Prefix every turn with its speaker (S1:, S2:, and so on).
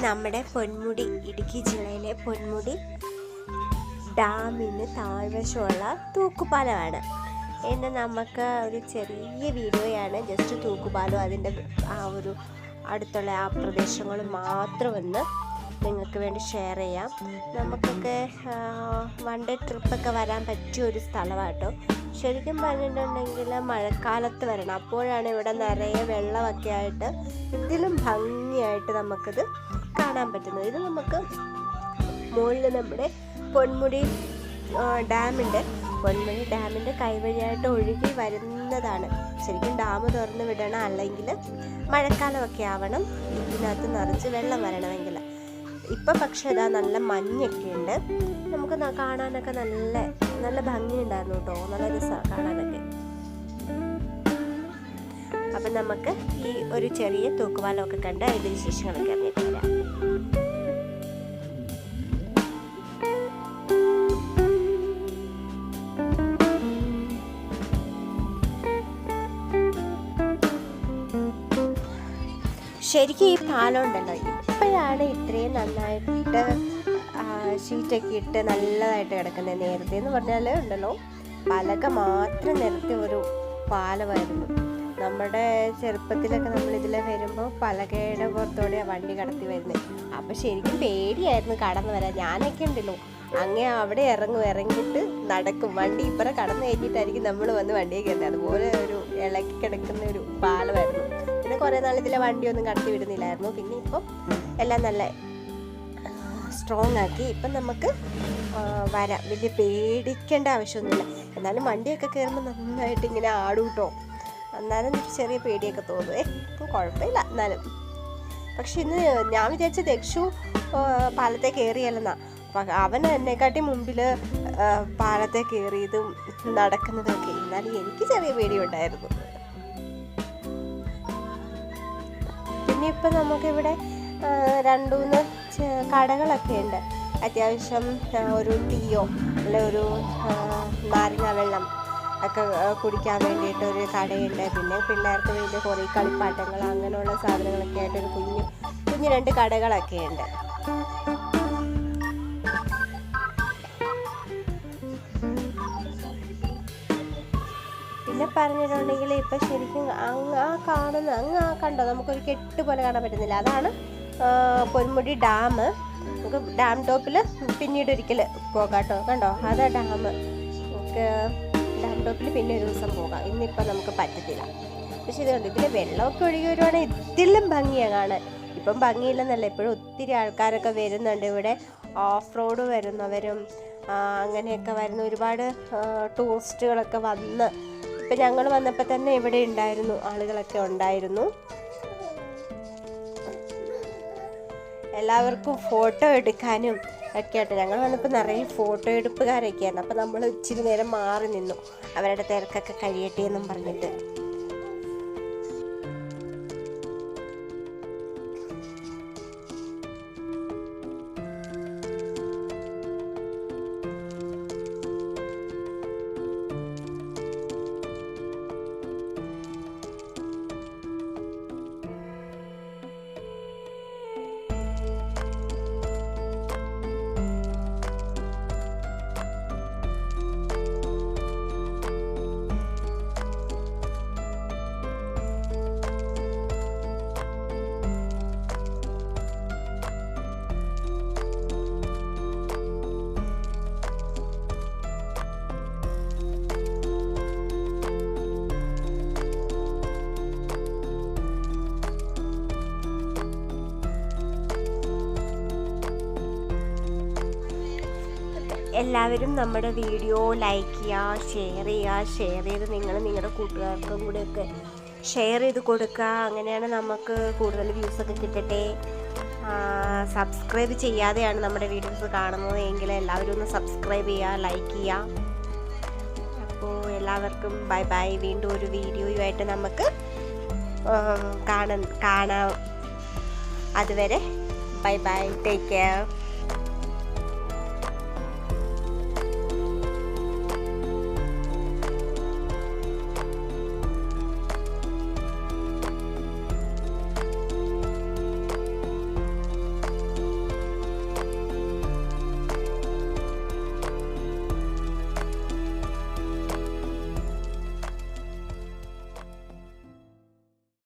S1: നമ്മുടെ പൊന്മുടി ഇടുക്കി ജില്ലയിലെ പൊന്മുടി ഡാമിന് താഴ്വശമുള്ള തൂക്കുപാലമാണ്. ഇന്ന് നമുക്ക് ഒരു ചെറിയ വീഡിയോയാണ്, ജസ്റ്റ് തൂക്കുപാലം അതിൻ്റെ ആ ഒരു അടുത്തുള്ള ആ പ്രദേശങ്ങൾ മാത്രം ഒന്ന് നിങ്ങൾക്ക് വേണ്ടി ഷെയർ ചെയ്യാം. നമുക്കൊക്കെ വൺ ഡേ ട്രിപ്പൊക്കെ വരാൻ പറ്റിയ ഒരു സ്ഥലമാണ് കേട്ടോ. ശരിക്കും പറഞ്ഞിട്ടുണ്ടെങ്കിൽ മഴക്കാലത്ത് വരണം, അപ്പോഴാണ് ഇവിടെ നിറയെ വെള്ളമൊക്കെ ആയിട്ട് ഇതിലും ഭംഗിയായിട്ട് നമുക്കിത് കാണാൻ പറ്റുന്നത്. ഇത് നമുക്ക് മുകളിൽ നമ്മുടെ പൊന്മുടി ഡാമിൻ്റെ കൈവഴിയായിട്ട് ഒഴുകി വരുന്നതാണ്. ശരിക്കും ഡാം തുറന്ന് വിടണം, അല്ലെങ്കിൽ മഴക്കാലമൊക്കെ ആവണം ഇതിനകത്ത് നിറച്ച് വെള്ളം വരണമെങ്കിൽ. ഇപ്പം പക്ഷേ ഇതാ നല്ല മഞ്ഞൊക്കെ ഉണ്ട്, നമുക്ക് കാണാനൊക്കെ നല്ല ഭംഗിയുണ്ടായിരുന്നു കേട്ടോ, നല്ല രസമാണ് കാണാനൊക്കെ. അപ്പം നമുക്ക് ഈ ഒരു ചെറിയ തൂക്കുപാലമൊക്കെ കണ്ട് അതിൻ്റെ വിശേഷങ്ങളൊക്കെ അറിഞ്ഞിട്ട് വരാം. ശരിക്കും ഈ പാലം ഉണ്ടല്ലോ, ഇപ്പോഴാണ് ഇത്രയും നന്നായിട്ട് ഷീറ്റൊക്കെ ഇട്ട് നല്ലതായിട്ട് കിടക്കുന്നത്. നേരത്തെ എന്ന് പറഞ്ഞാൽ ഉണ്ടല്ലോ, പലക മാത്രം നിരത്തിയ ഒരു പാലമായിരുന്നു. നമ്മുടെ ചെറുപ്പത്തിലൊക്കെ നമ്മളിതിലെ വരുമ്പോൾ പലകയുടെ പുറത്തോടെയാണ് വണ്ടി കടത്തി വരുന്നത്. അപ്പോൾ ശരിക്കും പേടിയായിരുന്നു കടന്നു വരാൻ. ഞാനൊക്കെ ഉണ്ടല്ലോ അങ്ങനെ അവിടെ ഇറങ്ങിയിട്ട് നടക്കും, വണ്ടി ഇപ്പറ കടന്നു കഴിഞ്ഞിട്ടായിരിക്കും നമ്മൾ വന്ന് വണ്ടിയെ കയറുന്നത്. അതുപോലെ ഒരു ഇളക്കി കിടക്കുന്ന ഒരു പാലമായിരുന്നു. പിന്നെ കുറേ നാൾ ഇതിലെ വണ്ടിയൊന്നും കടത്തി വിടുന്നില്ലായിരുന്നു. പിന്നെ ഇപ്പം എല്ലാം നല്ല സ്ട്രോങ് ആക്കി. ഇപ്പം നമുക്ക് വരാം, വലിയ പേടിക്കേണ്ട ആവശ്യമൊന്നുമില്ല. എന്നാലും വണ്ടിയൊക്കെ കയറുമ്പോൾ നന്നായിട്ട് ഇങ്ങനെ ആടും കേട്ടോ. എന്നാലും ചെറിയ പേടിയൊക്കെ തോന്നുവേ, ഇപ്പം കുഴപ്പമില്ല എന്നാലും. പക്ഷെ ഇന്ന് ഞാൻ വിചാരിച്ച ദക്ഷു പാലത്തെ കയറിയല്ലെന്നാ. അവൻ എന്നെക്കാട്ടി മുമ്പിൽ പാലത്തെ കയറിയതും നടക്കുന്നതൊക്കെ. എന്നാലും എനിക്ക് ചെറിയ പേടിയുണ്ടായിരുന്നു. പിന്നെ ഇപ്പം നമുക്കിവിടെ 2-3 കടകളൊക്കെ ഉണ്ട്. അത്യാവശ്യം ഒരു ടീയോ അല്ലെ ഒരു നാരങ്ങ വെള്ളം ഒക്കെ കുടിക്കാൻ വേണ്ടിയിട്ട് ഒരു കടയുണ്ട്. പിന്നെ പിള്ളേർക്ക് വേണ്ടി കുറേ കളിപ്പാട്ടങ്ങൾ അങ്ങനെയുള്ള സാധനങ്ങളൊക്കെ ആയിട്ട് ഒരു കുഞ്ഞു 2 കടകളൊക്കെ ഉണ്ട്. പിന്നെ പറഞ്ഞിട്ടുണ്ടെങ്കിൽ ഇപ്പം ശരിക്കും കണ്ടോ, നമുക്കൊരു കെട്ട് പോലെ കാണാൻ പറ്റുന്നില്ല. അതാണ് പൊന്മുടി ഡാം. നമുക്ക് ഡാം ടോപ്പിൽ പിന്നീട് ഒരിക്കൽ പോകാം കേട്ടോ. കണ്ടോ, അതാ ഡാം. നമുക്ക് ഡാം ടോപ്പിൽ പിന്നെ ഒരു ദിവസം പോകാം, ഇന്നിപ്പം നമുക്ക് പറ്റത്തില്ല. പക്ഷെ ഇത് കണ്ടോ, ഇതിൽ വെള്ളമൊക്കെ ഒഴുകി വരുവാണെങ്കിൽ ഇതിലും ഭംഗിയാണ് കാണാൻ. ഇപ്പം ഭംഗിയില്ലെന്നല്ല, ഇപ്പോഴും ഒത്തിരി ആൾക്കാരൊക്കെ വരുന്നുണ്ട് ഇവിടെ. ഓഫ് റോഡ് വരുന്നവരും അങ്ങനെയൊക്കെ വരുന്ന ഒരുപാട് ടൂറിസ്റ്റുകളൊക്കെ വന്ന്. ഇപ്പം ഞങ്ങൾ വന്നപ്പോൾ തന്നെ ഇവിടെ ഉണ്ടായിരുന്നു, ആളുകളൊക്കെ ഉണ്ടായിരുന്നു. എല്ലാവർക്കും ഫോട്ടോ എടുക്കാനും ഒക്കെ ആയിട്ട് ഞങ്ങൾ വന്നപ്പോൾ നിറയെ ഫോട്ടോ എടുപ്പുകാരൊക്കെയായിരുന്നു. അപ്പോൾ നമ്മൾ ഇച്ചിരി നേരം മാറി നിന്നു, അവരുടെ തിരക്കൊക്കെ കഴിയട്ടെ എന്നും പറഞ്ഞിട്ട്. എല്ലാവരും നമ്മുടെ വീഡിയോ ലൈക്ക് ചെയ്യുക, ഷെയർ ചെയ്ത് നിങ്ങൾ നിങ്ങളുടെ കൂട്ടുകാർക്കും കൂടെയൊക്കെ ഷെയർ ചെയ്ത് കൊടുക്കുക. അങ്ങനെയാണ് നമുക്ക് കൂടുതൽ വ്യൂസൊക്കെ കിട്ടട്ടെ. സബ്സ്ക്രൈബ് ചെയ്യാതെയാണ് നമ്മുടെ വീഡിയോസ് കാണുന്നത് എങ്കിൽ എല്ലാവരും ഒന്ന് സബ്സ്ക്രൈബ് ചെയ്യുക, ലൈക്ക് ചെയ്യുക. അപ്പോൾ എല്ലാവർക്കും ബൈ ബൈ. വീണ്ടും ഒരു വീഡിയോയുമായിട്ട് നമുക്ക് കാണാം. അതുവരെ ബൈ ബൈ, ടേക്ക് കെയർ.